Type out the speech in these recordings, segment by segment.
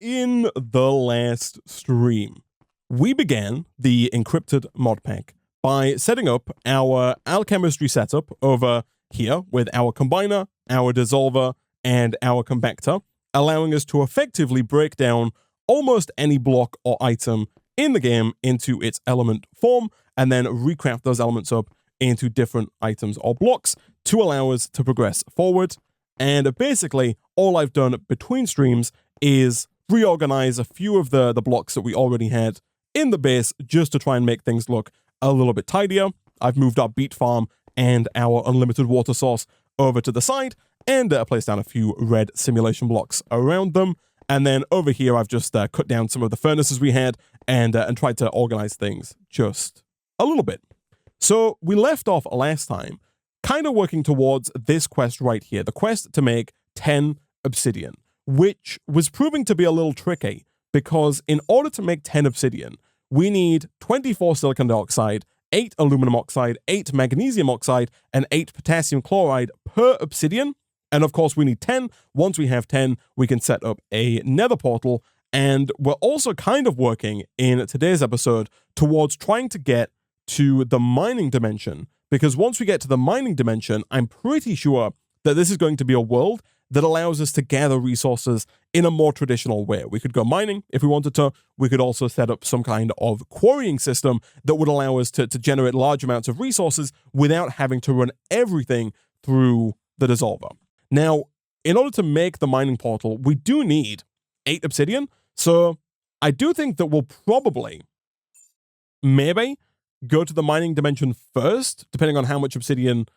In the last stream, we began the Encrypted Modpack by setting up our alchemistry setup over here with our combiner, our dissolver, and our compactor, allowing us to effectively break down almost any block or item in the game into its element form, and then recraft those elements up into different items or blocks to allow us to progress forward. And basically, all I've done between streams is reorganize a few of the blocks that we already had in the base just to try and make things look a little bit tidier. I've moved our beet farm and our unlimited water source over to the side and placed down a few red simulation blocks around them. And then over here, I've just cut down some of the furnaces we had and tried to organize things just a little bit. So we left off last time kind of working towards this quest right here, the quest to make 10 obsidian, which was proving to be a little tricky because in order to make 10 obsidian, we need 24 silicon dioxide, 8 aluminum oxide, 8 magnesium oxide, and 8 potassium chloride per obsidian. And of course, we need 10. Once we have 10, we can set up a nether portal. And we're also kind of working in today's episode towards trying to get to the mining dimension, because once we get to the mining dimension, I'm pretty sure that this is going to be a world that allows us to gather resources in a more traditional way. We could go mining if we wanted to. We could also set up some kind of quarrying system that would allow us to generate large amounts of resources without having to run everything through the dissolver. Now, in order to make the mining portal, we do need 8 obsidian. So I do think that we'll probably, maybe, go to the mining dimension first, depending on how much obsidian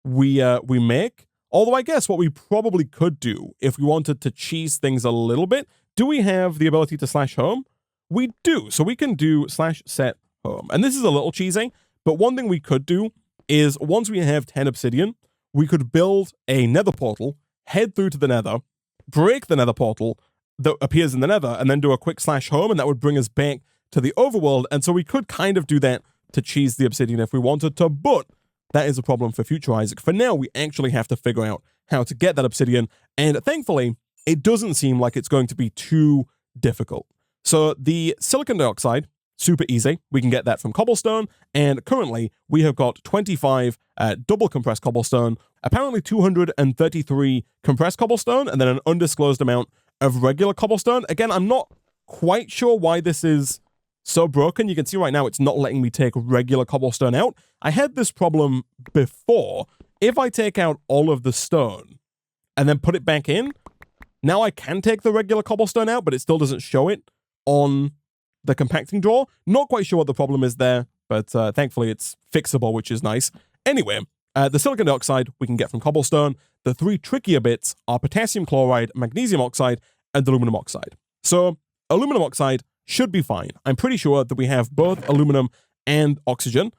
we make. Although I guess what we probably could do if we wanted to cheese things a little bit, do we have the ability to slash home? We do. So we can do /set home. And this is a little cheesy, but one thing we could do is once we have 10 obsidian, we could build a nether portal, head through to the nether, break the nether portal that appears in the nether, and then do a quick /home, and that would bring us back to the overworld. And so we could kind of do that to cheese the obsidian if we wanted to, but that is a problem for future Isaac. For now, we actually have to figure out how to get that obsidian, and thankfully, it doesn't seem like it's going to be too difficult. So the silicon dioxide, super easy. We can get that from cobblestone, and currently, we have got 25 double compressed cobblestone, apparently 233 compressed cobblestone, and then an undisclosed amount of regular cobblestone. Again, I'm not quite sure why this is so broken. You can see right now it's not letting me take regular cobblestone out. I had this problem before. If I take out all of the stone and then put it back in, now I can take the regular cobblestone out, but it still doesn't show it on the compacting drawer. Not quite sure what the problem is there, but thankfully it's fixable, which is nice. Anyway, the silicon dioxide we can get from cobblestone. The 3 trickier bits are potassium chloride, magnesium oxide, and aluminum oxide. So aluminum oxide should be fine. I'm pretty sure that we have both aluminum and oxygen.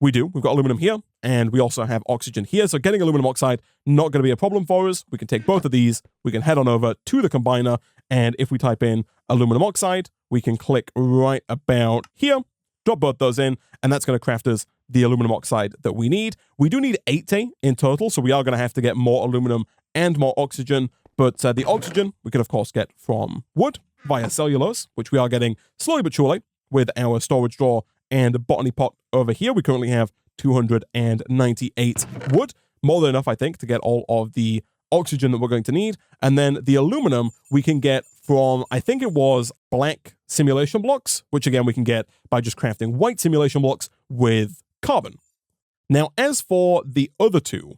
We do. We've got aluminum here, and we also have oxygen here. So getting aluminum oxide, not going to be a problem for us. We can take both of these. We can head on over to the combiner, and if we type in aluminum oxide, we can click right about here, drop both those in, and that's going to craft us the aluminum oxide that we need. We do need 80 in total, so we are going to have to get more aluminum and more oxygen, but the oxygen we can, of course, get from wood via cellulose, which we are getting slowly but surely with our storage drawer and botany pot over here. We currently have 298 wood, more than enough, I think, to get all of the oxygen that we're going to need. And then the aluminum we can get from, I think it was black simulation blocks, which again we can get by just crafting white simulation blocks with carbon. Now, as for the other two,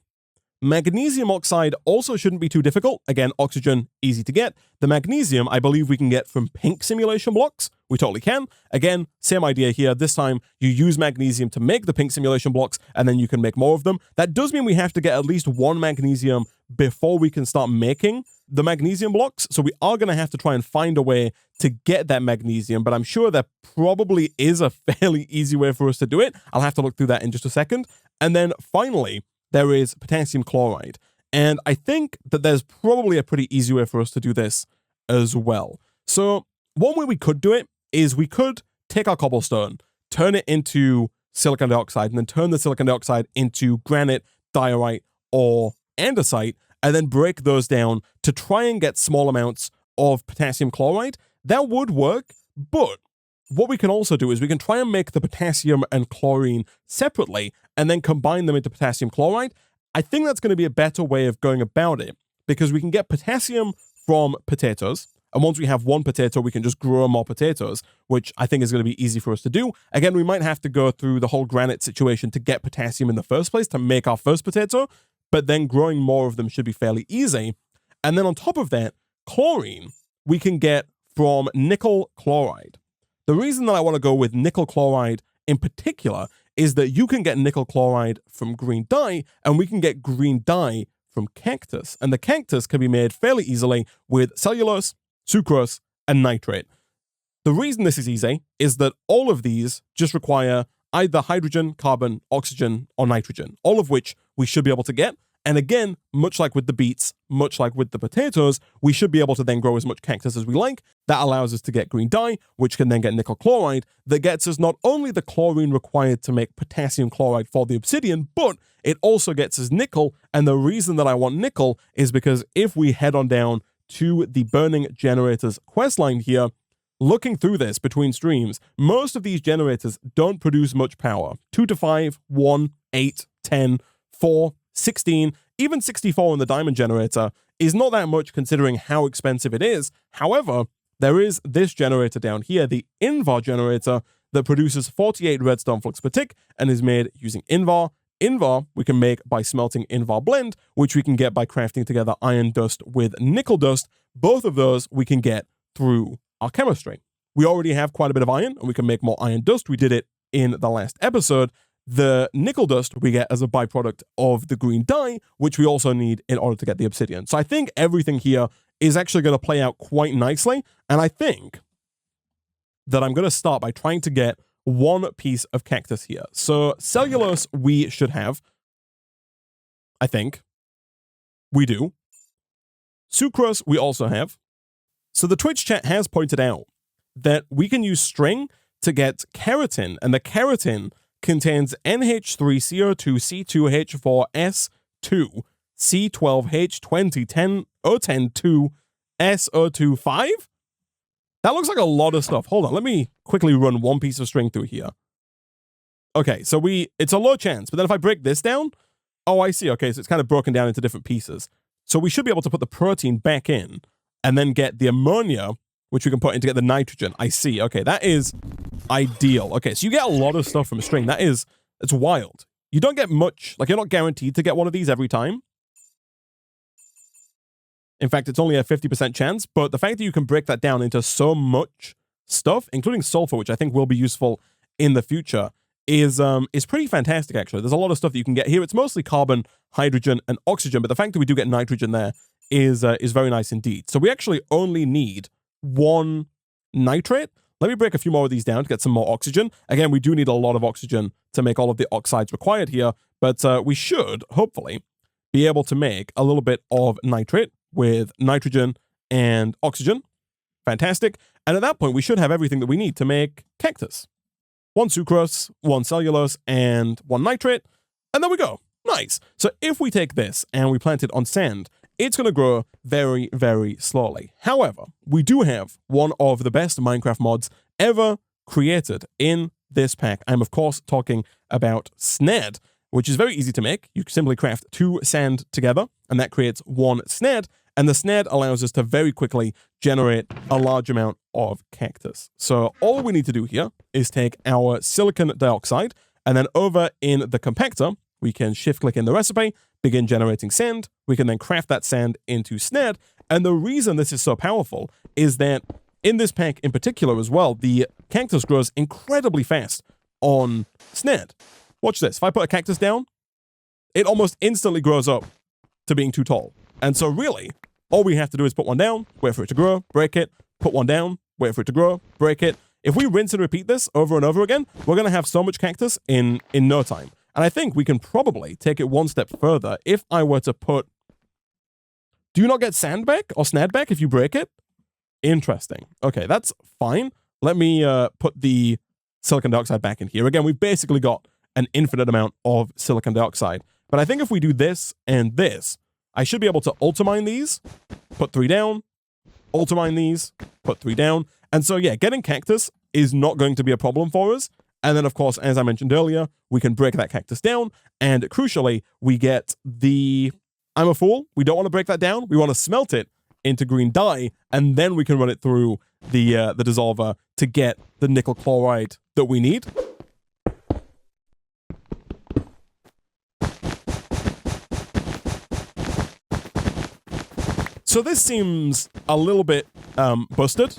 magnesium oxide also shouldn't be too difficult. Again, oxygen, easy to get. The magnesium, I believe we can get from pink simulation blocks. We totally can. Again, same idea here. This time, you use magnesium to make the pink simulation blocks, and then you can make more of them. That does mean we have to get at least 1 magnesium before we can start making the magnesium blocks. So we are going to have to try and find a way to get that magnesium, but I'm sure there probably is a fairly easy way for us to do it. I'll have to look through that in just a second. And then finally, there is potassium chloride. And I think that there's probably a pretty easy way for us to do this as well. So one way we could do it is we could take our cobblestone, turn it into silicon dioxide, and then turn the silicon dioxide into granite, diorite, or andesite, and then break those down to try and get small amounts of potassium chloride, that would work, but what we can also do is we can try and make the potassium and chlorine separately and then combine them into potassium chloride. I think that's going to be a better way of going about it because we can get potassium from potatoes. And once we have one potato, we can just grow more potatoes, which I think is going to be easy for us to do. Again, we might have to go through the whole granite situation to get potassium in the first place to make our first potato, but then growing more of them should be fairly easy. And then on top of that, chlorine we can get from nickel chloride. The reason that I want to go with nickel chloride in particular is that you can get nickel chloride from green dye, and we can get green dye from cactus. And the cactus can be made fairly easily with cellulose, sucrose, and nitrate. The reason this is easy is that all of these just require either hydrogen, carbon, oxygen, or nitrogen, all of which we should be able to get. And again, much like with the beets, much like with the potatoes, we should be able to then grow as much cactus as we like. That allows us to get green dye, which can then get nickel chloride, that gets us not only the chlorine required to make potassium chloride for the obsidian, but it also gets us nickel. And the reason that I want nickel is because if we head on down to the Burning Generators questline here, looking through this between streams, most of these generators don't produce much power. 2 to 5, 1, 8, 10, 4, 16, even 64 in the diamond generator is not that much considering how expensive it is. However, there is this generator down here, the Invar generator, that produces 48 redstone flux per tick and is made using Invar. Invar we can make by smelting Invar blend, which we can get by crafting together iron dust with nickel dust. Both of those we can get through our chemistry. We already have quite a bit of iron, and we can make more iron dust. We did it in the last episode. The nickel dust we get as a byproduct of the green dye, which we also need in order to get the obsidian. So I think everything here is actually going to play out quite nicely, and I think that I'm going to start by trying to get one piece of cactus here. So cellulose we should have. I think. We do. Sucrose we also have. So the Twitch chat has pointed out that we can use string to get keratin, and the keratin contains NH3CO2C2H4S2 C12H2010O102SO25. That looks like a lot of stuff. Hold on, let me quickly run one piece of string through here. Okay, so it's a low chance, but then if I break this down, oh, I see. Okay, so it's kind of broken down into different pieces. So we should be able to put the protein back in and then get the ammonia, which we can put in to get the nitrogen. I see. Okay, that is ideal. Okay, so you get a lot of stuff from a string. It's wild. You don't get much, like you're not guaranteed to get one of these every time. In fact, it's only a 50% chance, but the fact that you can break that down into so much stuff, including sulfur, which I think will be useful in the future, is pretty fantastic, actually. There's a lot of stuff that you can get here. It's mostly carbon, hydrogen, and oxygen, but the fact that we do get nitrogen there is very nice indeed. So we actually only need one nitrate. Let me break a few more of these down to get some more oxygen. Again, we do need a lot of oxygen to make all of the oxides required here, but we should, hopefully, be able to make a little bit of nitrate with nitrogen and oxygen. Fantastic. And at that point, we should have everything that we need to make cactus. 1 sucrose, 1 cellulose, and 1 nitrate. And there we go. Nice. So if we take this and we plant it on sand, it's going to grow very, very slowly. However, we do have one of the best Minecraft mods ever created in this pack. I'm, of course, talking about Sned, which is very easy to make. You simply craft 2 sand together, and that creates 1 Sned. And the Sned allows us to very quickly generate a large amount of cactus. So all we need to do here is take our silicon dioxide, and then over in the compactor, we can shift-click in the recipe, begin generating sand. We can then craft that sand into Sned. And the reason this is so powerful is that in this pack in particular as well, the cactus grows incredibly fast on Sned. Watch this. If I put a cactus down, it almost instantly grows up to being too tall. And so really, all we have to do is put one down, wait for it to grow, break it, put one down, wait for it to grow, break it. If we rinse and repeat this over and over again, we're going to have so much cactus in no time. And I think we can probably take it one step further if I were to put... Do you not get sand back or Sned back if you break it? Interesting. Okay, that's fine. Let me put the silicon dioxide back in here. Again, we've basically got an infinite amount of silicon dioxide. But I think if we do this and this, I should be able to ultimine these, put 3 down, ultramine these, put 3 down. And so, yeah, getting cactus is not going to be a problem for us. And then, of course, as I mentioned earlier, we can break that cactus down. And crucially, we get the... I'm a fool. We don't want to break that down. We want to smelt it into green dye, and then we can run it through the dissolver to get the nickel chloride that we need. So this seems a little bit busted,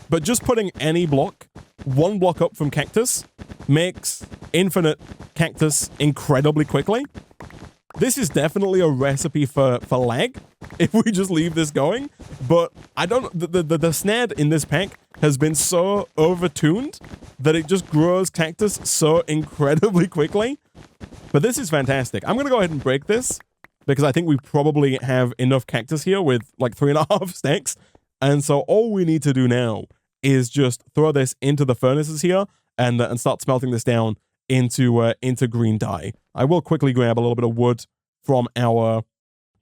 but just putting any block, 1 block up from cactus, makes infinite cactus incredibly quickly. This is definitely a recipe for lag if we just leave this going, but I don't... The snare in this pack has been so overtuned that it just grows cactus so incredibly quickly. But this is fantastic. I'm going to go ahead and break this because I think we probably have enough cactus here with like 3.5 stacks. And so all we need to do now is just throw this into the furnaces here and start smelting this down into green dye. I will quickly grab a little bit of wood from our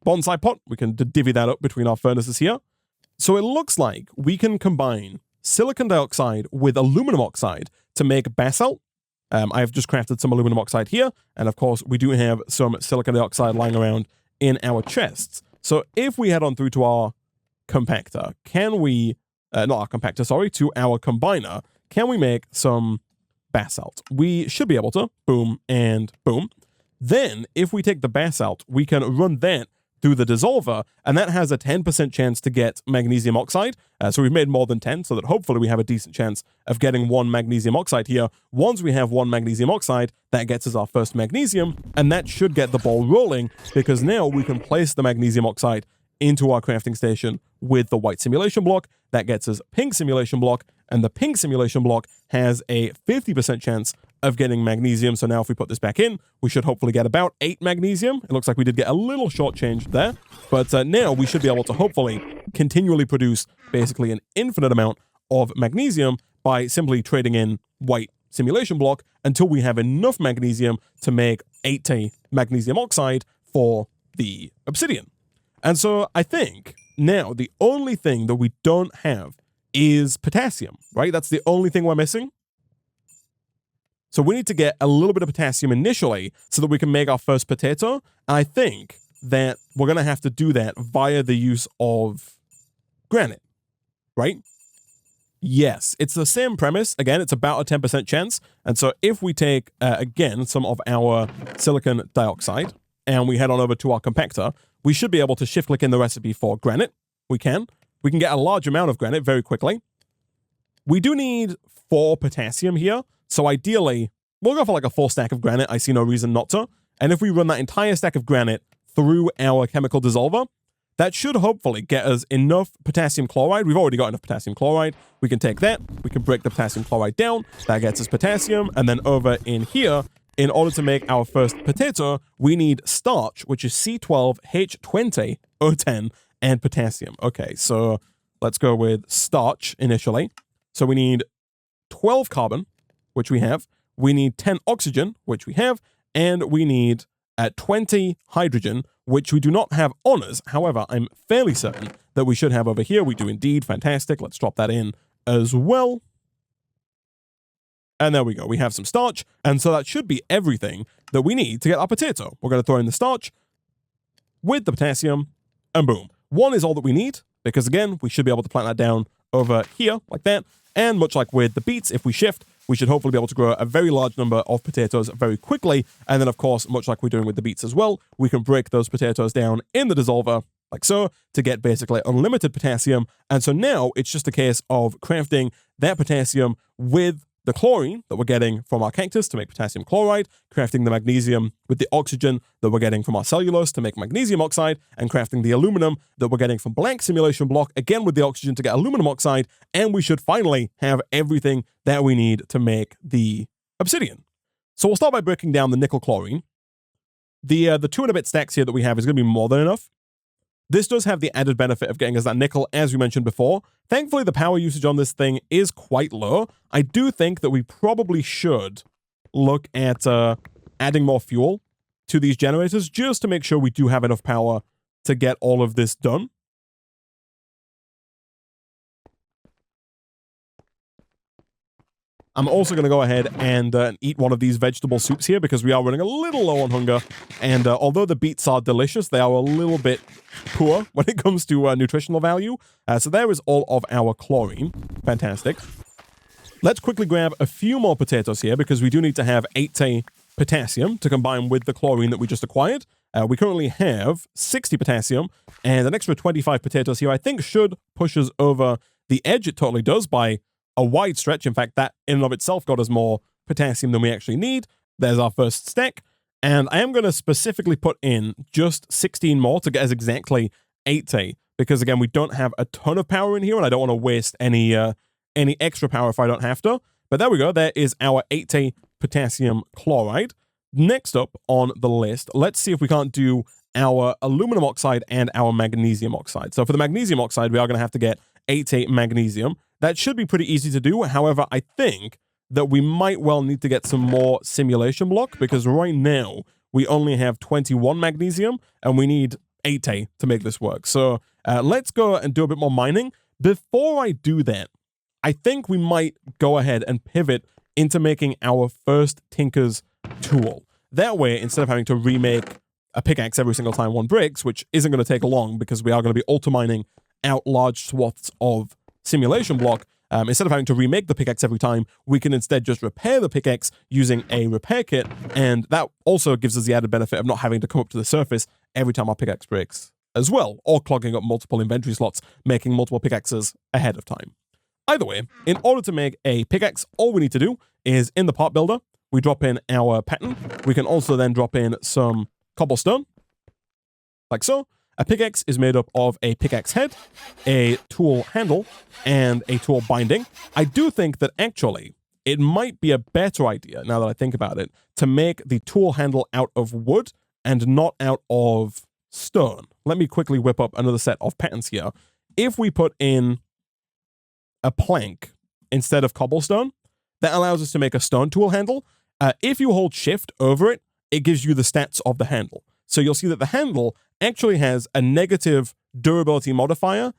bonsai pot. We can divvy that up between our furnaces here. So it looks like we can combine silicon dioxide with aluminum oxide to make basalt. I've just crafted some aluminum oxide here, and of course we do have some silicon dioxide lying around in our chests. So if we head on through to our compactor, can we, not our compactor, sorry, to our combiner, can we make some basalt? We should be able to. Boom and boom. Then, if we take the basalt, we can run that through the dissolver, and that has a 10% chance to get magnesium oxide. So we've made more than 10, so that hopefully we have a decent chance of getting 1 magnesium oxide here. Once we have 1 magnesium oxide, that gets us our first magnesium, and that should get the ball rolling, because now we can place the magnesium oxide into our crafting station with the white simulation block. That gets us pink simulation block, and the pink simulation block has a 50% chance of getting magnesium. So now if we put this back in, we should hopefully get about 8 magnesium. It looks like we did get a little shortchanged there, but now we should be able to hopefully continually produce basically an infinite amount of magnesium by simply trading in white simulation block until we have enough magnesium to make 80 magnesium oxide for the obsidian. And so I think now the only thing that we don't have is potassium, right? That's the only thing we're missing. So we need to get a little bit of potassium initially so that we can make our first potato. And I think that we're going to have to do that via the use of granite, right? Yes, it's the same premise. Again, it's about a 10% chance. And so if we take, again, some of our silicon dioxide and we head on over to our compactor, we should be able to shift-click in the recipe for granite. We can get a large amount of granite very quickly. We do need 4 potassium here. So ideally, we'll go for like a 4 stack of granite. I see no reason not to. And if we run that entire stack of granite through our chemical dissolver, that should hopefully get us enough potassium chloride. We've already got enough potassium chloride. We can take that. We can break the potassium chloride down. That gets us potassium. And then over in here, in order to make our first potato, we need starch, which is C12H20O10, and potassium. Okay, so let's go with starch initially. So we need 12 carbon, which we have. We need 10 oxygen, which we have. And we need 20 hydrogen, which we do not have on us. However, I'm fairly certain that we should have over here. We do indeed. Fantastic. Let's drop that in as well. And there we go. We have some starch. And so that should be everything that we need to get our potato. We're going to throw in the starch with the potassium, and boom. 1 is all that we need, because again, we should be able to plant that down over here like that. And much like with the beets, if we shift, we should hopefully be able to grow a very large number of potatoes very quickly. And then, of course, much like we're doing with the beets as well, we can break those potatoes down in the dissolver, like so, to get basically unlimited potassium. And so now it's just a case of crafting that potassium with the chlorine that we're getting from our cactus to make potassium chloride, crafting the magnesium with the oxygen that we're getting from our cellulose to make magnesium oxide, and crafting the aluminum that we're getting from blank simulation block, again with the oxygen to get aluminum oxide, and we should finally have everything that we need to make the obsidian. So we'll start by breaking down the nickel chlorine. The 2 and a bit stacks here that we have is going to be more than enough. This does have the added benefit of getting us that nickel, as we mentioned before. Thankfully, the power usage on this thing is quite low. I do think that we probably should look at adding more fuel to these generators just to make sure we do have enough power to get all of this done. I'm also going to go ahead and eat one of these vegetable soups here because we are running a little low on hunger. And although the beets are delicious, they are a little bit poor when it comes to nutritional value. So there is all of our chlorine. Fantastic. Let's quickly grab a few more potatoes here because we do need to have 8 potassium to combine with the chlorine that we just acquired. We currently have 60 potassium, and an extra 25 potatoes here I think should push us over the edge. It totally does by a wide stretch. In fact, that in and of itself got us more potassium than we actually need. There's our first stack, and I am going to specifically put in just 16 more to get us exactly 80, because again, we don't have a ton of power in here, and I don't want to waste any extra power if I don't have to. But there we go. There is our 80 potassium chloride. Next up on the list, let's see if we can't do our aluminum oxide and our magnesium oxide. So for the magnesium oxide, we are going to have to get 8 magnesium. That should be pretty easy to do. However, I think that we might well need to get some more simulation block because right now we only have 21 magnesium and we need 8 to make this work. So let's go and do a bit more mining. Before I do that, I think we might go ahead and pivot into making our first Tinker's tool. That way, instead of having to remake a pickaxe every single time one breaks, which isn't going to take long because we are going to be auto-mining out large swaths of simulation block, instead of having to remake the pickaxe every time, we can instead just repair the pickaxe using a repair kit, and that also gives us the added benefit of not having to come up to the surface every time our pickaxe breaks as well, or clogging up multiple inventory slots, making multiple pickaxes ahead of time. Either way, in order to make a pickaxe, all we need to do is in the part builder, we drop in our pattern. We can also then drop in some cobblestone, like so. A pickaxe is made up of a pickaxe head, a tool handle, and a tool binding. I do think that actually it might be a better idea, now that I think about it, to make the tool handle out of wood and not out of stone. Let me quickly whip up another set of patterns here. If we put in a plank instead of cobblestone, that allows us to make a stone tool handle. If you hold shift over it, it gives you the stats of the handle. So you'll see that the handle actually has a negative durability modifier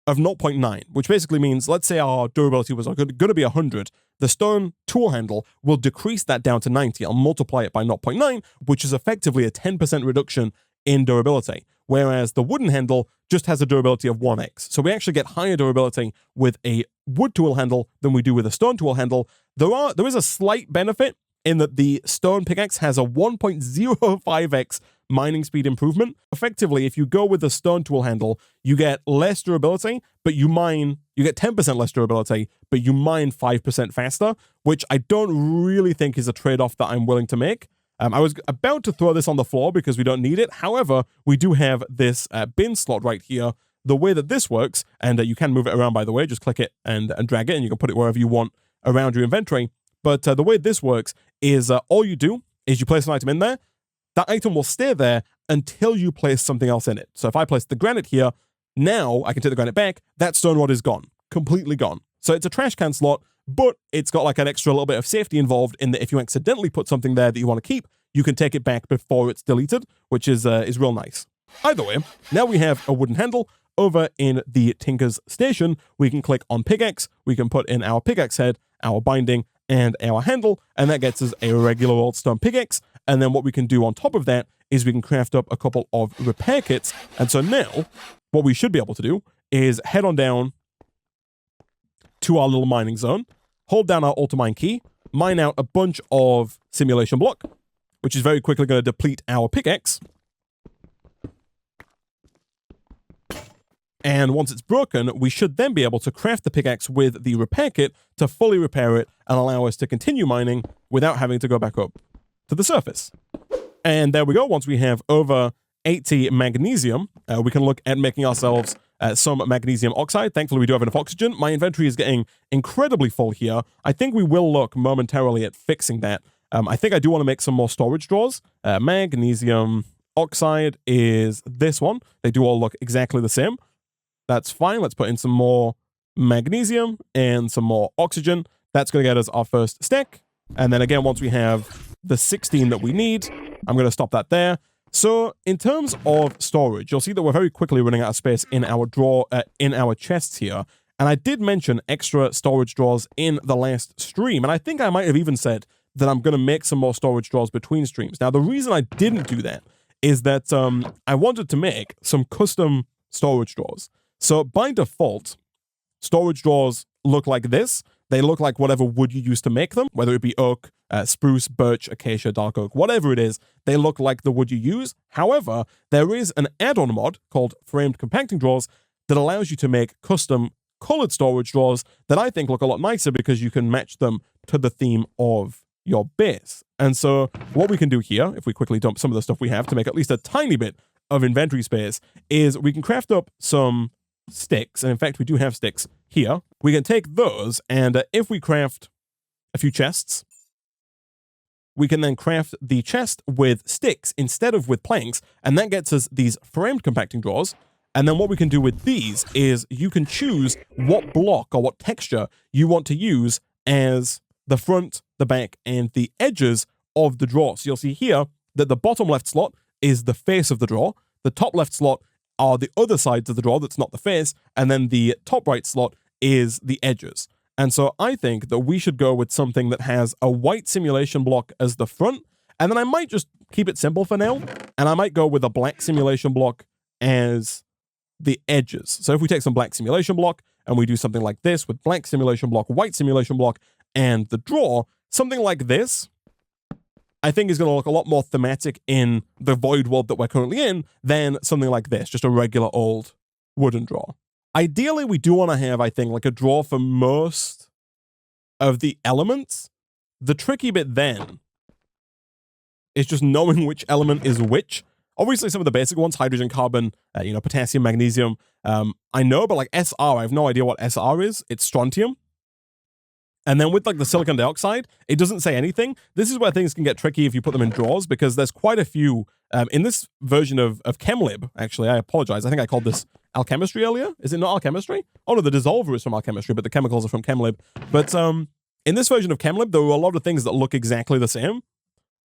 of 0.9, which basically means, let's say our durability was going to be 100. The stone tool handle will decrease that down to 90. I'll multiply it by 0.9, which is effectively a 10% reduction in durability. Whereas the wooden handle just has a durability of 1x. So we actually get higher durability with a wood tool handle than we do with a stone tool handle. There is a slight benefit in that the stone pickaxe has a 1.05x mining speed improvement. Effectively, if you go with the stone tool handle, you get less durability, but you get 10% less durability, but you mine 5% faster, which I don't really think is a trade-off that I'm willing to make. I was about to throw this on the floor because we don't need it. However, we do have this bin slot right here. The way that this works, and you can move it around, by the way, just click it and drag it, and you can put it wherever you want around your inventory. But the way this works is all you do is you place an item in there. That item will stay there until you place something else in it. So if I place the granite here, now I can take the granite back. That stone rod is gone, completely gone. So it's a trash can slot, but it's got like an extra little bit of safety involved in that if you accidentally put something there that you want to keep, you can take it back before it's deleted, which is real nice. Either way, now we have a wooden handle. Over in the Tinker's Station, we can click on pickaxe, we can put in our pickaxe head, our binding, and our handle, and that gets us a regular old stone pickaxe. And then what we can do on top of that is we can craft up a couple of repair kits. And so now, what we should be able to do is head on down to our little mining zone, hold down our auto-mine key, mine out a bunch of simulation block, which is very quickly going to deplete our pickaxe. And once it's broken, we should then be able to craft the pickaxe with the repair kit to fully repair it and allow us to continue mining without having to go back up to the surface. And there we go. Once we have over 80 magnesium, we can look at making ourselves some magnesium oxide. Thankfully, we do have enough oxygen. My inventory is getting incredibly full here. I think we will look momentarily at fixing that. I think I do want to make some more storage drawers. Magnesium oxide is this one. They do all look exactly the same. That's fine. Let's put in some more magnesium and some more oxygen. That's going to get us our first stack. And then again, once we have the 16 that we need, I'm going to stop that there. So in terms of storage, you'll see that we're very quickly running out of space in our drawer, in our chests here. And I did mention extra storage drawers in the last stream, and I think I might have even said that I'm going to make some more storage drawers between streams. Now, the reason I didn't do that is that I wanted to make some custom storage drawers. So by default, storage drawers look like this. They look like whatever wood you use to make them, whether it be oak, spruce, birch, acacia, dark oak, whatever it is, they look like the wood you use. However, there is an add-on mod called Framed Compacting Drawers that allows you to make custom colored storage drawers that I think look a lot nicer because you can match them to the theme of your base. And so what we can do here, if we quickly dump some of the stuff we have to make at least a tiny bit of inventory space, is we can craft up some sticks. And in fact, we do have sticks here. We can take those, and if we craft a few chests, we can then craft the chest with sticks instead of with planks, and that gets us these framed compacting drawers. And then what we can do with these is you can choose what block or what texture you want to use as the front, the back, and the edges of the drawer. So you'll see here that the bottom left slot is the face of the drawer, the top left slot are the other sides of the drawer that's not the face, and then the top right slot is the edges. And so I think that we should go with something that has a white simulation block as the front, and then I might just keep it simple for now, and I might go with a black simulation block as the edges. So if we take some black simulation block and we do something like this with black simulation block, white simulation block, and the drawer, something like this, I think is going to look a lot more thematic in the void world that we're currently in than something like this, just a regular old wooden drawer. Ideally, we do want to have, I think, like a drawer for most of the elements. The tricky bit then is just knowing which element is which. Obviously, some of the basic ones, hydrogen, carbon, potassium, magnesium, I know, but like SR, I have no idea what SR is. It's strontium. And then with like the silicon dioxide, it doesn't say anything. This is where things can get tricky if you put them in drawers, because there's quite a few in this version of ChemLib. Actually, I apologize. I think I called this alchemistry earlier. Is it not alchemistry? Oh no, the dissolver is from alchemistry, but the chemicals are from ChemLib. But in this version of ChemLib, there were a lot of things that look exactly the same.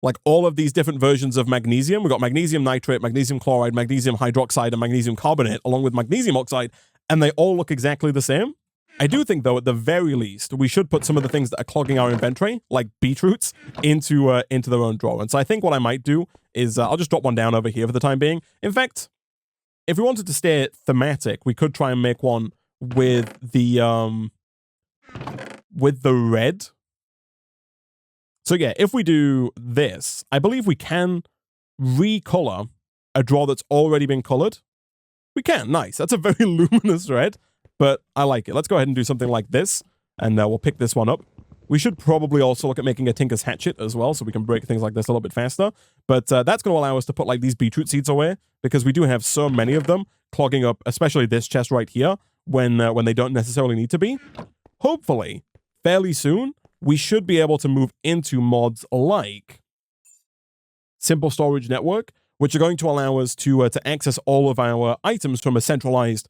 Like all of these different versions of magnesium. We've got magnesium nitrate, magnesium chloride, magnesium hydroxide, and magnesium carbonate, along with magnesium oxide, and they all look exactly the same. I do think, though, at the very least, we should put some of the things that are clogging our inventory, like beetroots, into their own drawer. And so I think what I might do is I'll just drop one down over here for the time being. In fact, if we wanted to stay thematic, we could try and make one with the red. So yeah, if we do this, I believe we can recolor a drawer that's already been colored. We can. Nice. That's a very luminous red, but I like it. Let's go ahead and do something like this, and we'll pick this one up. We should probably also look at making a Tinker's Hatchet as well, so we can break things like this a little bit faster. But that's going to allow us to put like these beetroot seeds away, because we do have so many of them clogging up, especially this chest right here, when they don't necessarily need to be. Hopefully, fairly soon, we should be able to move into mods like Simple Storage Network, which are going to allow us to access all of our items from a centralized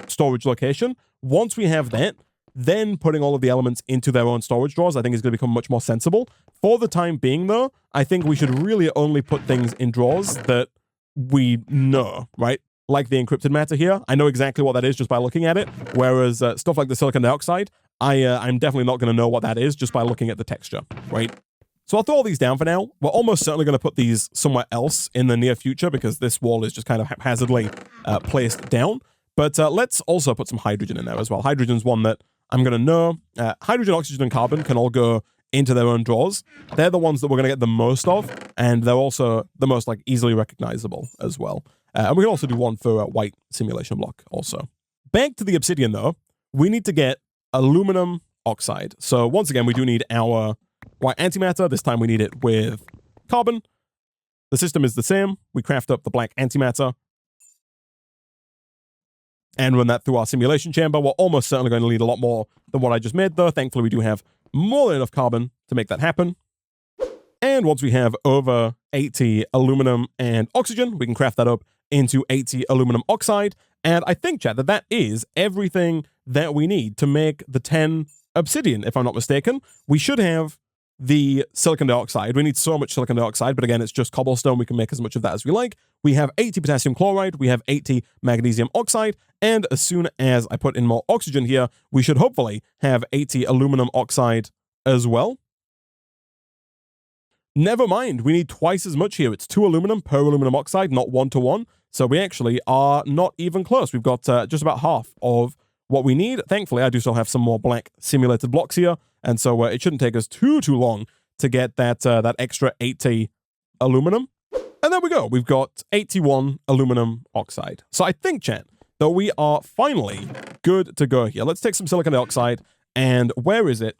storage location. Once we have that, then putting all of the elements into their own storage drawers, I think is going to become much more sensible. For the time being, though, I think we should really only put things in drawers that we know, right? Like the encrypted matter here. I know exactly what that is just by looking at it, whereas stuff like the silicon dioxide, I'm definitely not going to know what that is just by looking at the texture, right? So I'll throw all these down for now. We're almost certainly going to put these somewhere else in the near future, because this wall is just kind of haphazardly placed down. But let's also put some hydrogen in there as well. Hydrogen's one that I'm going to know. Hydrogen, oxygen, and carbon can all go into their own drawers. They're the ones that we're going to get the most of, and they're also the most like easily recognizable as well. And we can also do one for a white simulation block also. Back to the obsidian though, we need to get aluminum oxide. So once again, we do need our white antimatter. This time we need it with carbon. The system is the same. We craft up the black antimatter and run that through our simulation chamber. We're almost certainly going to need a lot more than what I just made though. Thankfully, we do have more than enough carbon to make that happen. And once we have over 80 aluminum and oxygen, we can craft that up into 80 aluminum oxide. And I think, chat, that is everything that we need to make the 10 obsidian, if I'm not mistaken. We should have the silicon dioxide. We need so much silicon dioxide, but again, it's just cobblestone. We can make as much of that as we like. We have 80 potassium chloride, we have 80 magnesium oxide, and as soon as I put in more oxygen here, we should hopefully have 80 aluminum oxide as well. Never mind, we need twice as much here. It's 2 aluminum per aluminum oxide, not 1 to 1. So we actually are not even close. We've got just about half of what we need. Thankfully, I do still have some more black simulated blocks here, and so it shouldn't take us too long to get that extra 80 aluminum. And there we go. We've got 81 aluminum oxide. So I think, chat, that we are finally good to go here. Let's take some silicon dioxide, and where is it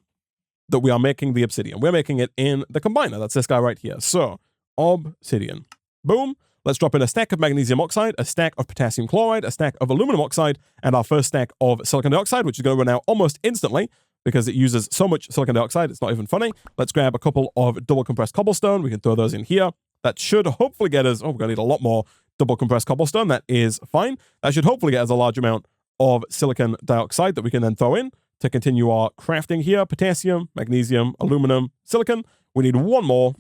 that we are making the obsidian? We're making it in the combiner. That's this guy right here. So, obsidian. Boom. Let's drop in a stack of magnesium oxide, a stack of potassium chloride, a stack of aluminum oxide, and our first stack of silicon dioxide, which is going to run out almost instantly because it uses so much silicon dioxide, it's not even funny. Let's grab a couple of double compressed cobblestone. We can throw those in here. That should hopefully get us, oh, we're going to need a lot more double compressed cobblestone. That is fine. That should hopefully get us a large amount of silicon dioxide that we can then throw in to continue our crafting here. Potassium, magnesium, aluminum, silicon. We need one more.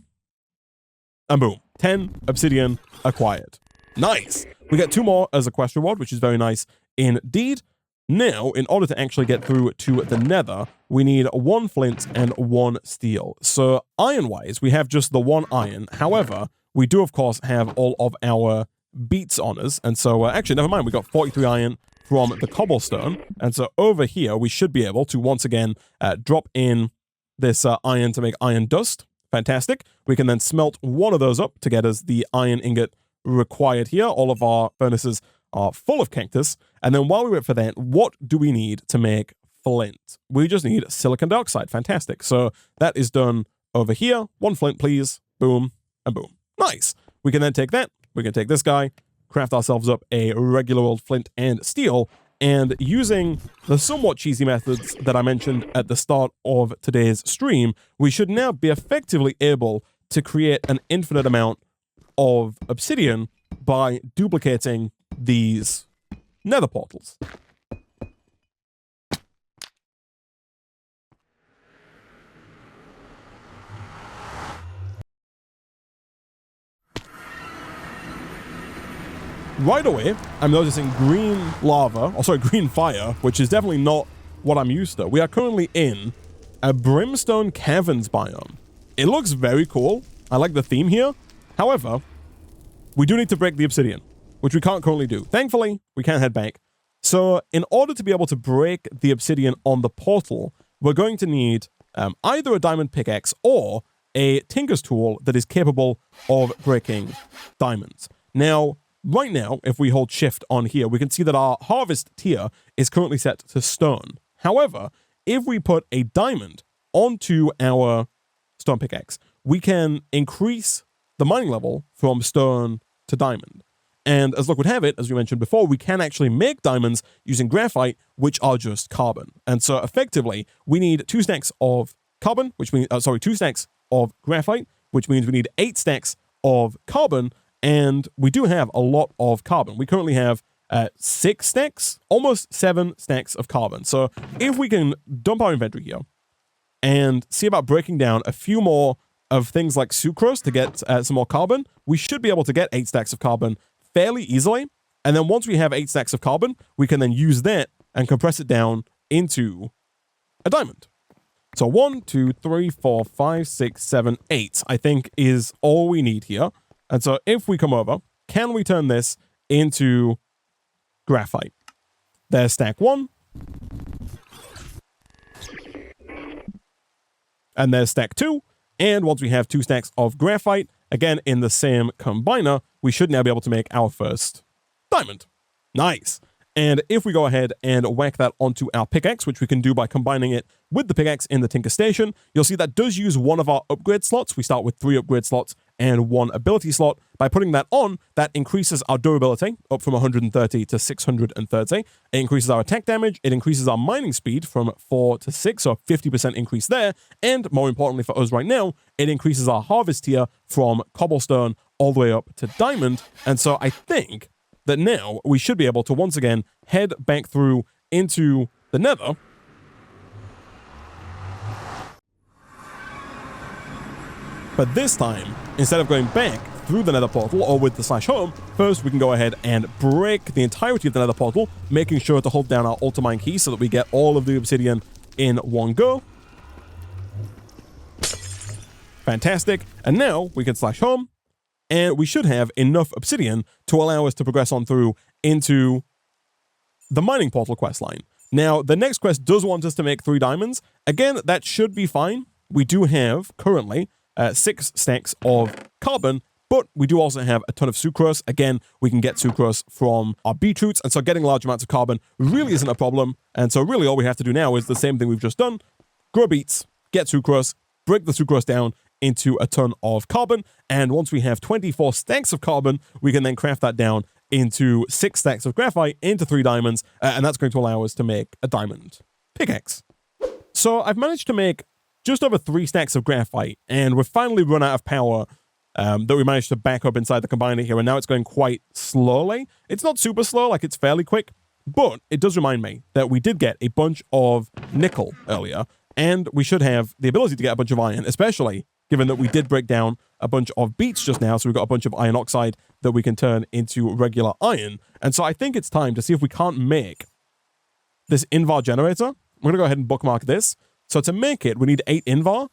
And boom, 10 obsidian acquired. Nice. We get 2 more as a quest reward, which is very nice indeed. Now, in order to actually get through to the nether, we need 1 flint and 1 steel. So iron-wise, we have just the 1 iron. However, we do, of course, have all of our beats on us. And so, actually, never mind. We got 43 iron from the cobblestone. And so over here, we should be able to, once again, drop in this iron to make iron dust. Fantastic. We can then smelt 1 of those up to get us the iron ingot required here. All of our furnaces are full of cactus. And then while we wait for that, what do we need to make flint? We just need silicon dioxide. Fantastic. So that is done over here. 1 flint, please. Boom and boom. Nice. We can then take that. We can take this guy, craft ourselves up a regular old flint and steel. And using the somewhat cheesy methods that I mentioned at the start of today's stream, we should now be effectively able to create an infinite amount of obsidian by duplicating these nether portals. Right away, I'm noticing green lava, or sorry, green fire, which is definitely not what I'm used to. We are currently in a brimstone caverns biome. It looks very cool. I like the theme here. However, we do need to break the obsidian, which we can't currently do. Thankfully, we can head back. So in order to be able to break the obsidian on the portal, we're going to need either a diamond pickaxe or a tinker's tool that is capable of breaking diamonds. Now, right now, if we hold shift on here, we can see that our harvest tier is currently set to stone. However, if we put a diamond onto our stone pickaxe, we can increase the mining level from stone to diamond. And as luck would have it, as we mentioned before, we can actually make diamonds using graphite, which are just carbon. And so effectively, we need 2 stacks of carbon, which means, 2 stacks of graphite, which means we need 8 stacks of carbon. And we do have a lot of carbon. We currently have 6 stacks, almost 7 stacks of carbon. So if we can dump our inventory here and see about breaking down a few more of things like sucrose to get some more carbon, we should be able to get 8 stacks of carbon fairly easily. And then once we have 8 stacks of carbon, we can then use that and compress it down into a diamond. So 1, 2, 3, 4, 5, 6, 7, 8, I think is all we need here. And so if we come over, can we turn this into graphite? There's stack 1. And there's stack 2. And once we have 2 stacks of graphite, again in the same combiner, we should now be able to make our first diamond. Nice. And if we go ahead and whack that onto our pickaxe, which we can do by combining it with the pickaxe in the Tinker Station, you'll see that does use one of our upgrade slots. We start with 3 upgrade slots and 1 ability slot. By putting that on, that increases our durability up from 130 to 630. It increases our attack damage. It increases our mining speed from 4 to 6, so 50% increase there. And more importantly for us right now, it increases our harvest tier from cobblestone all the way up to diamond. And so I think that now we should be able to once again head back through into the nether. But this time, instead of going back through the nether portal or with the /home, first we can go ahead and break the entirety of the nether portal, making sure to hold down our ultimine key so that we get all of the obsidian in one go. Fantastic. And now we can /home, and we should have enough obsidian to allow us to progress on through into the mining portal quest line. Now, the next quest does want us to make 3 diamonds. Again, that should be fine. We do have, currently, 6 stacks of carbon, but we do also have a ton of sucrose. Again, we can get sucrose from our beetroots, and so getting large amounts of carbon really isn't a problem. And so really all we have to do now is the same thing we've just done. Grow beets, get sucrose, break the sucrose down into a ton of carbon, and once we have 24 stacks of carbon, we can then craft that down into 6 stacks of graphite, into 3 diamonds, and that's going to allow us to make a diamond pickaxe. So I've managed to make just over 3 stacks of graphite, and we've finally run out of power that we managed to back up inside the combiner here, and now it's going quite slowly. It's not super slow, like it's fairly quick, but it does remind me that we did get a bunch of nickel earlier, and we should have the ability to get a bunch of iron, especially given that we did break down a bunch of beets just now, so we've got a bunch of iron oxide that we can turn into regular iron. And so I think it's time to see if we can't make this invar generator. I'm going to go ahead and bookmark this. So to make it, we need 8 invar,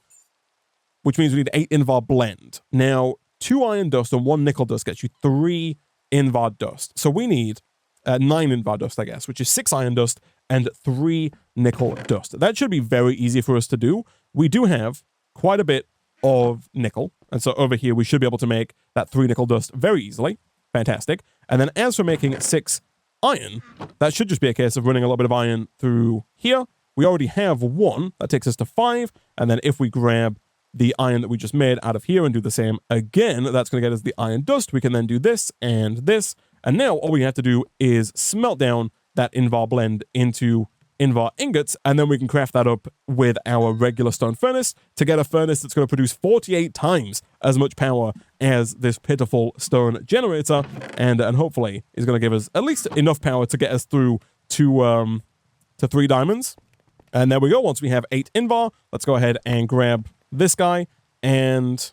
which means we need 8 invar blend. Now, 2 iron dust and 1 nickel dust gets you 3 invar dust. So we need 9 invar dust, I guess, which is 6 iron dust and 3 nickel dust. That should be very easy for us to do. We do have quite a bit of nickel, and so over here we should be able to make that 3 nickel dust very easily. Fantastic. And then as for making 6 iron, that should just be a case of running a little bit of iron through here. We already have 1. That takes us to 5. And then if we grab the iron that we just made out of here and do the same again, that's going to get us the iron dust. We can then do this and this. And now all we have to do is smelt down that invar blend into invar ingots, and then we can craft that up with our regular stone furnace to get a furnace that's going to produce 48 times as much power as this pitiful stone generator, and hopefully is going to give us at least enough power to get us through to 3 diamonds. And there we go. Once we have 8 invar, let's go ahead and grab this guy. And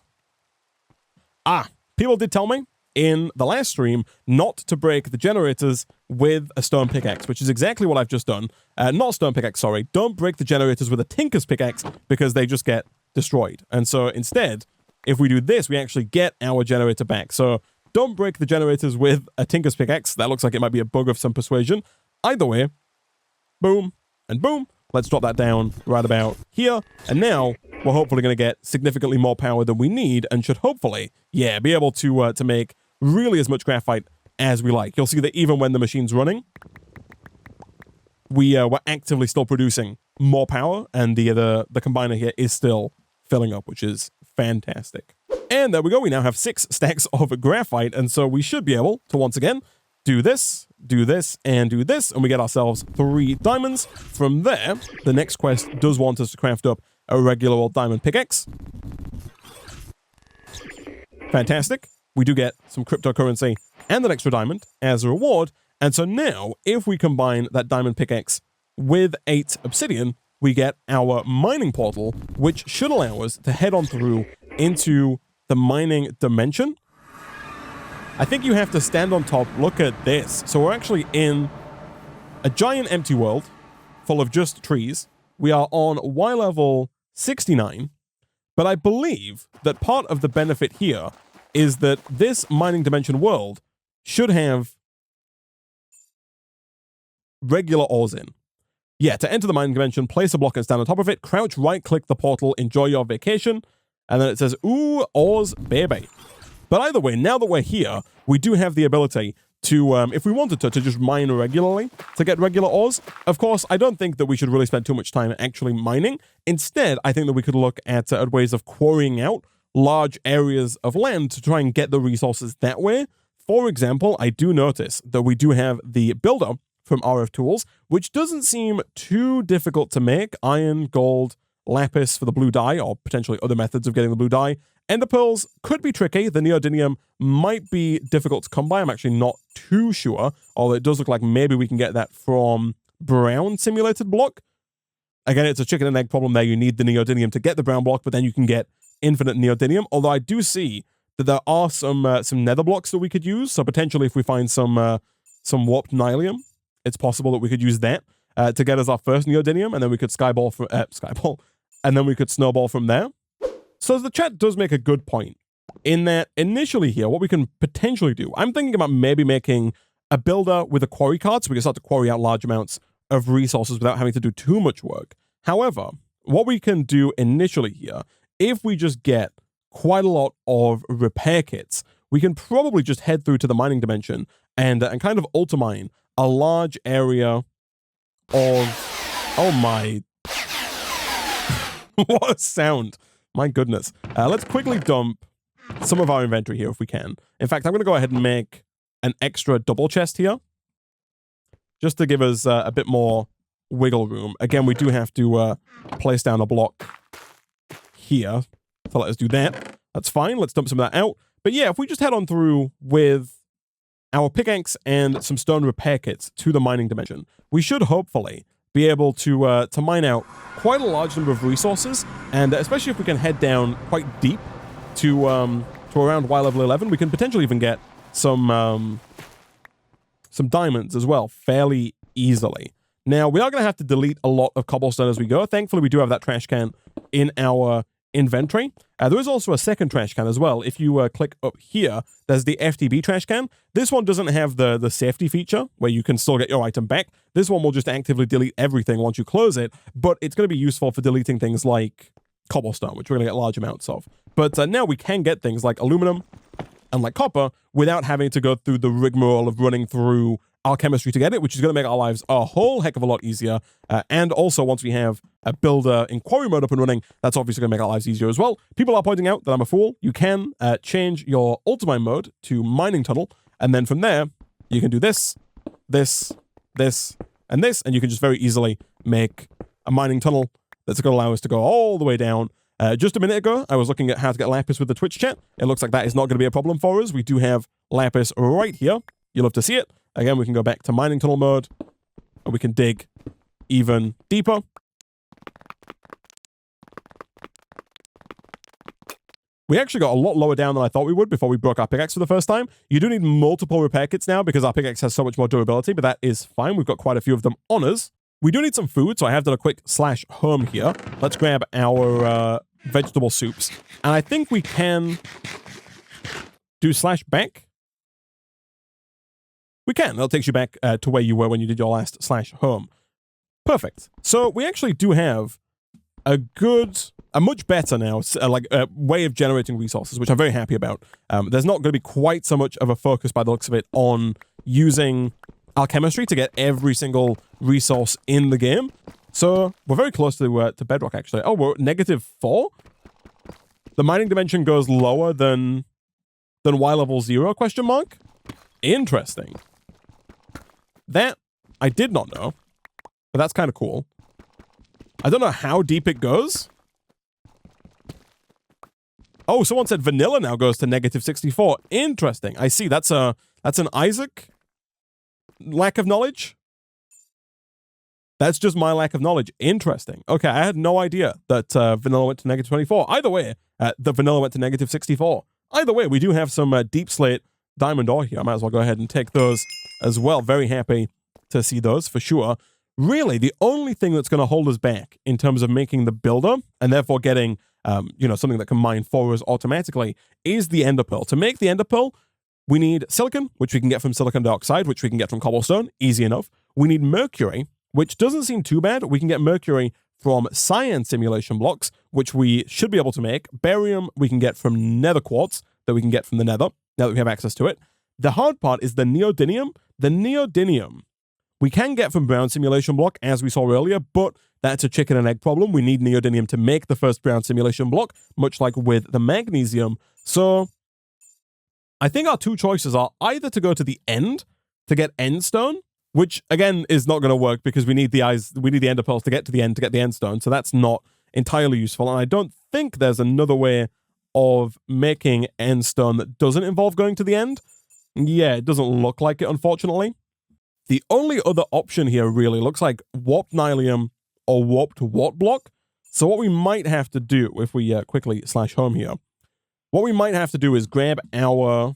people did tell me in the last stream not to break the generators with a stone pickaxe, which is exactly what I've just done. Not stone pickaxe, sorry. Don't break the generators with a tinker's pickaxe because they just get destroyed. And so instead, if we do this, we actually get our generator back. So don't break the generators with a tinker's pickaxe. That looks like it might be a bug of some persuasion. Either way, boom and boom. Let's drop that down right about here. And now we're hopefully going to get significantly more power than we need and should hopefully, be able to make really as much graphite as we like. You'll see that even when the machine's running, we're actively still producing more power, and the combiner here is still filling up, which is fantastic. And there we go. We now have 6 stacks of graphite, and so we should be able to once again do this, and do this, and we get ourselves 3 diamonds. From there, the next quest does want us to craft up a regular old diamond pickaxe. Fantastic. We do get some cryptocurrency and an extra diamond as a reward. And so now, if we combine that diamond pickaxe with 8 obsidian, we get our mining portal, which should allow us to head on through into the mining dimension. I think you have to stand on top. Look at this. So we're actually in a giant empty world full of just trees. We are on Y level 69, but I believe that part of the benefit here is that this mining dimension world should have regular ores in. Yeah, to enter the mining dimension, place a block and stand on top of it, crouch, right-click the portal, enjoy your vacation, and then it says, ooh, ores, baby. But either way, now that we're here, we do have the ability to, if we wanted to just mine regularly to get regular ores. Of course, I don't think that we should really spend too much time actually mining. Instead, I think that we could look at ways of quarrying out large areas of land to try and get the resources that way. For example, I do notice that we do have the builder from RF Tools, which doesn't seem too difficult to make. Iron, gold, lapis for the blue dye, or potentially other methods of getting the blue dye. Ender pearls could be tricky. The neodymium might be difficult to come by. I'm actually not too sure, although it does look like maybe we can get that from brown simulated block. Again, it's a chicken and egg problem there. You need the neodymium to get the brown block, but then you can get infinite neodymium, although I do see that there are some nether blocks that we could use. So potentially if we find some warped nylium, it's possible that we could use that to get us our first neodymium, and then we could skyball, and then we could snowball from there. So the chat does make a good point in that initially here, what we can potentially do, I'm thinking about maybe making a builder with a quarry card so we can start to quarry out large amounts of resources without having to do too much work. However, what we can do initially here, if we just get quite a lot of repair kits, we can probably just head through to the mining dimension and kind of ultimine a large area of... Oh my... What a sound. My goodness. Let's quickly dump some of our inventory here if we can. In fact, I'm going to go ahead and make an extra double chest here, just to give us a bit more wiggle room. Again, we do have to place down a block here to let us do that. That's fine. Let's dump some of that out. But yeah, if we just head on through with our pickaxe and some stone repair kits to the mining dimension, we should hopefully be able to mine out quite a large number of resources, and especially if we can head down quite deep to around Y level 11, we can potentially even get some diamonds as well fairly easily. Now, we are going to have to delete a lot of cobblestone as we go. Thankfully, we do have that trash can in our inventory. There is also a second trash can as well. If you click up here, there's the Ftb Trash Can. This one doesn't have the safety feature where you can still get your item back. This one will just actively delete everything once you close it, but it's going to be useful for deleting things like cobblestone, which we're going to get large amounts of. But now we can get things like aluminum and like copper without having to go through the rigmarole of running through our chemistry to get it, which is going to make our lives a whole heck of a lot easier. And also, once we have a builder in quarry mode up and running, that's obviously going to make our lives easier as well. People are pointing out that I'm a fool. You can change your ultimate mode to mining tunnel, and then from there, you can do this, this, this, and this, and you can just very easily make a mining tunnel that's going to allow us to go all the way down. Just a minute ago, I was looking at how to get lapis with the Twitch chat. It looks like that is not going to be a problem for us. We do have lapis right here. You'll love to see it. Again, we can go back to mining tunnel mode, and we can dig even deeper. We actually got a lot lower down than I thought we would before we broke our pickaxe for the first time. You do need multiple repair kits now because our pickaxe has so much more durability, but that is fine. We've got quite a few of them on us. We do need some food, so I have done a quick /home here. Let's grab our vegetable soups. And I think we can do /back. We can. That takes you back to where you were when you did your last /home. Perfect. So we actually do have a much better now, way of generating resources, which I'm very happy about. There's not going to be quite so much of a focus by the looks of it on using our chemistry to get every single resource in the game. So we're very close to bedrock, actually. Oh, we're at -4? The mining dimension goes lower than Y level 0, question mark? Interesting. That I did not know, but that's kind of cool. I don't know how deep it goes. Oh, someone said vanilla now goes to -64. Interesting. I see. That's an Isaac lack of knowledge. That's just my lack of knowledge. Interesting. Okay, I had no idea that vanilla went to -24. Either way, the vanilla went to -64. Either way, we do have some deep slate diamond ore here. I might as well go ahead and take those as well. Very happy to see those for sure. Really, the only thing that's going to hold us back in terms of making the builder and therefore getting, something that can mine for us automatically is the ender pearl. To make the ender pearl, we need silicon, which we can get from silicon dioxide, which we can get from cobblestone. Easy enough. We need mercury, which doesn't seem too bad. We can get mercury from cyan simulation blocks, which we should be able to make. Barium we can get from nether quartz that we can get from the nether, now that we have access to it. The hard part is the neodymium. The neodymium we can get from brown simulation block, as we saw earlier, but that's a chicken and egg problem. We need neodymium to make the first brown simulation block, much like with the magnesium. So I think our two choices are either to go to the end to get end stone, which again is not going to work because we need the ender pearls to get to the end end stone. So that's not entirely useful. And I don't think there's another way of making end stone that doesn't involve going to the end. Yeah, it doesn't look like it, unfortunately. The only other option here really looks like warped nylium or warped wart block. So what we might have to do, if we quickly slash home here, what we might have to do is grab our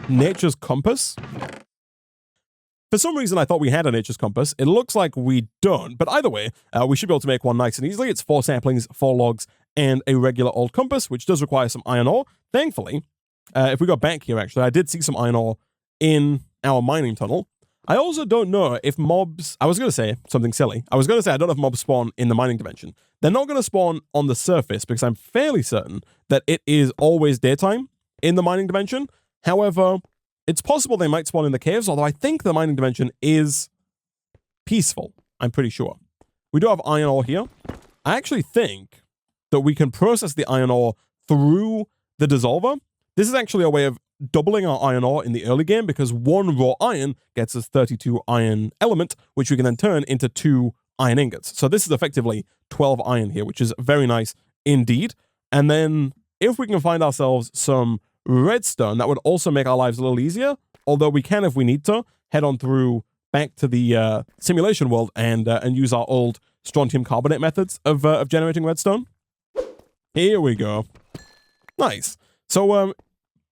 Nature's Compass. For some reason, I thought we had a Nature's Compass. It looks like we don't, but either way, we should be able to make one nice and easily. It's 4 saplings, 4 logs, and a regular old compass, which does require some iron ore. Thankfully, if we go back here, actually, I did see some iron ore in our mining tunnel. I also don't know if mobs... I was going to say something silly. I was going to say I don't know if mobs spawn in the mining dimension. They're not going to spawn on the surface because I'm fairly certain that it is always daytime in the mining dimension. However, it's possible they might spawn in the caves, although I think the mining dimension is peaceful. I'm pretty sure. We do have iron ore here. I actually think that we can process the iron ore through the dissolver. This is actually a way of doubling our iron ore in the early game because 1 raw iron gets us 32 iron element, which we can then turn into 2 iron ingots. So this is effectively 12 iron here, which is very nice indeed. And then if we can find ourselves some redstone, that would also make our lives a little easier, although we can, if we need to, head on through back to the simulation world and use our old strontium carbonate methods of generating redstone. Here we go. Nice. So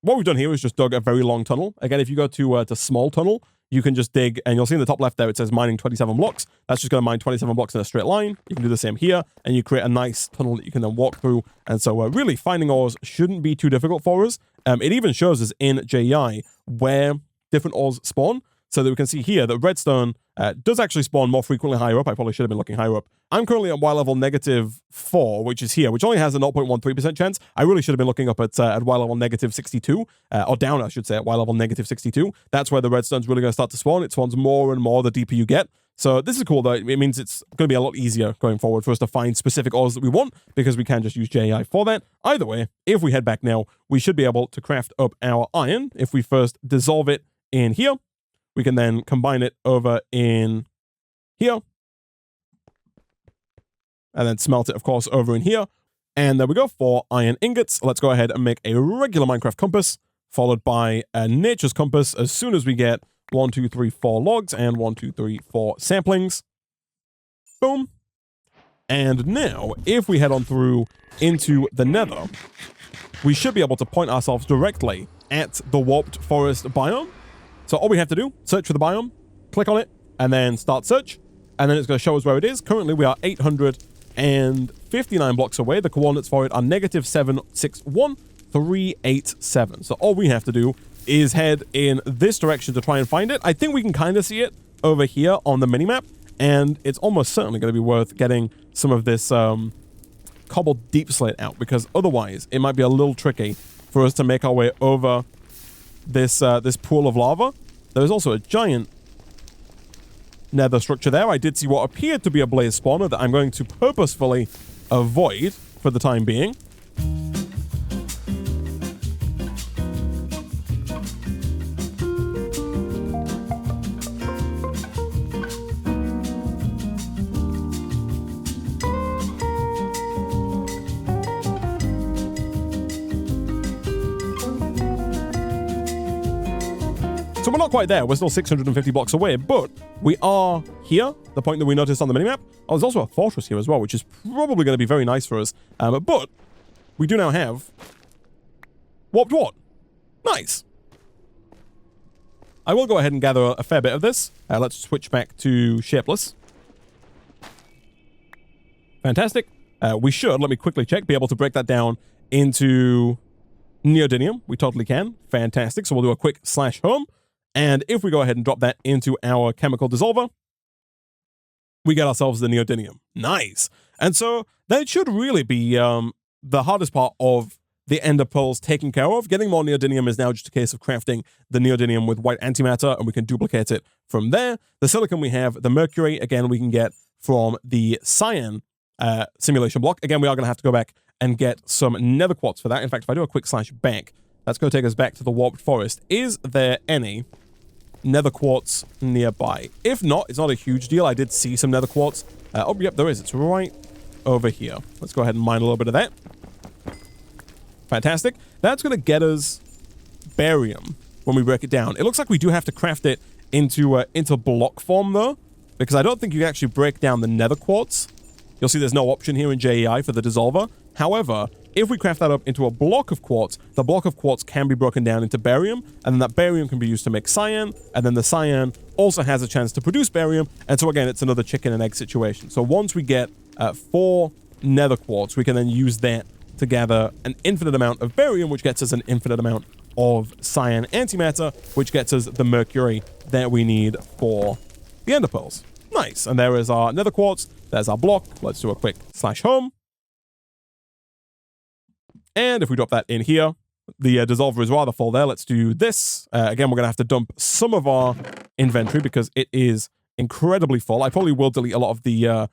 what we've done here is just dug a very long tunnel. Again, if you go to small tunnel, you can just dig, and you'll see in the top left there, it says mining 27 blocks. That's just going to mine 27 blocks in a straight line. You can do the same here, and you create a nice tunnel that you can then walk through. And so really, finding ores shouldn't be too difficult for us. It even shows us in JEI where different ores spawn, so that we can see here that redstone does actually spawn more frequently higher up. I probably should have been looking higher up. I'm currently at Y level -4, which is here, which only has a 0.13% chance. I really should have been looking up at Y level -62, or down, I should say, at Y level -62. That's where the redstone's really going to start to spawn. It spawns more and more the deeper you get. So this is cool, though. It means it's going to be a lot easier going forward for us to find specific ores that we want, because we can just use JEI for that. Either way, if we head back now, we should be able to craft up our iron. If we first dissolve it in here, we can then combine it over in here. And then smelt it, of course, over in here. And there we go, 4 iron ingots. Let's go ahead and make a regular Minecraft compass, followed by a nature's compass as soon as we get 1, 2, 3, 4 logs and 1, 2, 3, 4 saplings. Boom. And now, if we head on through into the nether, we should be able to point ourselves directly at the warped forest biome. So all we have to do, search for the biome, click on it, and then start search. And then it's going to show us where it is. Currently, we are 859 blocks away. The coordinates for it are -761,387. So all we have to do is head in this direction to try and find it. I think we can kind of see it over here on the minimap. And it's almost certainly going to be worth getting some of this cobbled deep slate out, because otherwise it might be a little tricky for us to make our way over this this pool of lava. There's also a giant nether structure there. I did see what appeared to be a blaze spawner that I'm going to purposefully avoid for the time being. So we're not quite there. We're still 650 blocks away, but we are here, the point that we noticed on the minimap. Oh, there's also a fortress here as well, which is probably going to be very nice for us. But we do now have warped wart. Nice. I will go ahead and gather a fair bit of this. Let's switch back to shapeless. Fantastic. We should, let me quickly check, be able to break that down into neodymium. We totally can. Fantastic. So we'll do a quick /home. And if we go ahead and drop that into our chemical dissolver, we get ourselves the neodymium. Nice. And so that should really be the hardest part of the ender pearls taken care of. Getting more neodymium is now just a case of crafting the neodymium with white antimatter, and we can duplicate it from there. The silicon we have, the mercury, again, we can get from the cyan simulation block. Again, we are going to have to go back and get some nether quartz for that. In fact, if I do a quick /back, that's going to take us back to the warped forest. Is there any nether quartz nearby? If not, it's not a huge deal. I did see some nether quartz. Oh, yep, there is. It's right over here. Let's go ahead and mine a little bit of that. Fantastic. That's going to get us barium when we break it down. It looks like we do have to craft it into block form, though, because I don't think you can actually break down the nether quartz You'll see there's no option here in JEI for the dissolver. However, if we craft that up into a block of quartz, the block of quartz can be broken down into barium, and then that barium can be used to make cyan, and then the cyan also has a chance to produce barium, and so again, it's another chicken and egg situation. So once we get 4 nether quartz, we can then use that to gather an infinite amount of barium, which gets us an infinite amount of cyan antimatter, which gets us the mercury that we need for the ender pearls. Nice. And there is our nether quartz. There's our block. Let's do a quick /home. And if we drop that in here, the dissolver is rather full there. Let's do this. Again, we're going to have to dump some of our inventory because it is incredibly full. I probably will delete a lot of the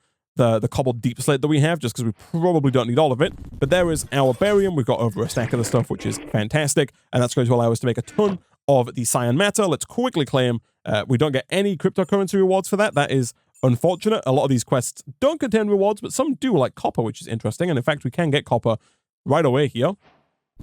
cobbled deep slate that we have, just because we probably don't need all of it. But there is our barium. We've got over a stack of the stuff, which is fantastic. And that's going to allow us to make a ton of the cyan matter. Let's quickly claim we don't get any cryptocurrency rewards for that. That is unfortunate. A lot of these quests don't contain rewards, but some do, like copper, which is interesting. And in fact, we can get copper right away here.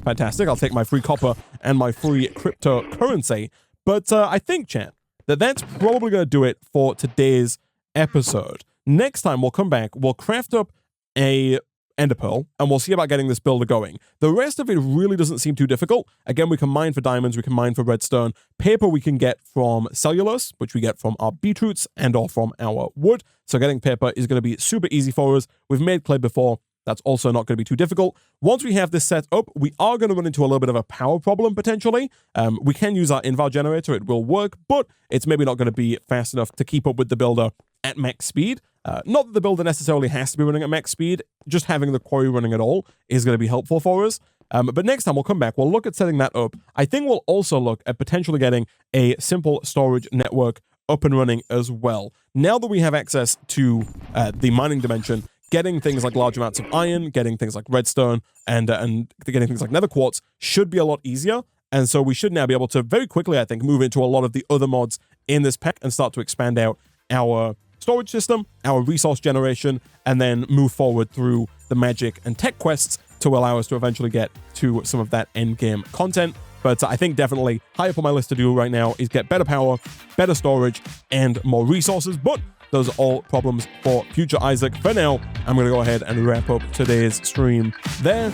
Fantastic. I'll take my free copper and my free cryptocurrency. But I think, chat, that's probably going to do it for today's episode. Next time we'll come back, we'll craft up a ender pearl, and we'll see about getting this builder going. The rest of it really doesn't seem too difficult. Again, we can mine for diamonds, we can mine for redstone. Paper we can get from cellulose, which we get from our beetroots and or from our wood. So getting paper is going to be super easy for us. We've made clay before. That's also not going to be too difficult. Once we have this set up, we are going to run into a little bit of a power problem, potentially. We can use our invar generator. It will work, but it's maybe not going to be fast enough to keep up with the builder at max speed. Not that the builder necessarily has to be running at max speed. Just having the quarry running at all is going to be helpful for us. But next time we'll come back, we'll look at setting that up. I think we'll also look at potentially getting a simple storage network up and running as well. Now that we have access to the mining dimension, getting things like large amounts of iron, getting things like redstone, and getting things like nether quartz should be a lot easier. And so we should now be able to very quickly, I think, move into a lot of the other mods in this pack and start to expand out our storage system, our resource generation, and then move forward through the magic and tech quests to allow us to eventually get to some of that end game content. But I think definitely high up on my list to do right now is get better power, better storage, and more resources. But those are all problems for future Isaac. For now, I'm going to go ahead and wrap up today's stream there.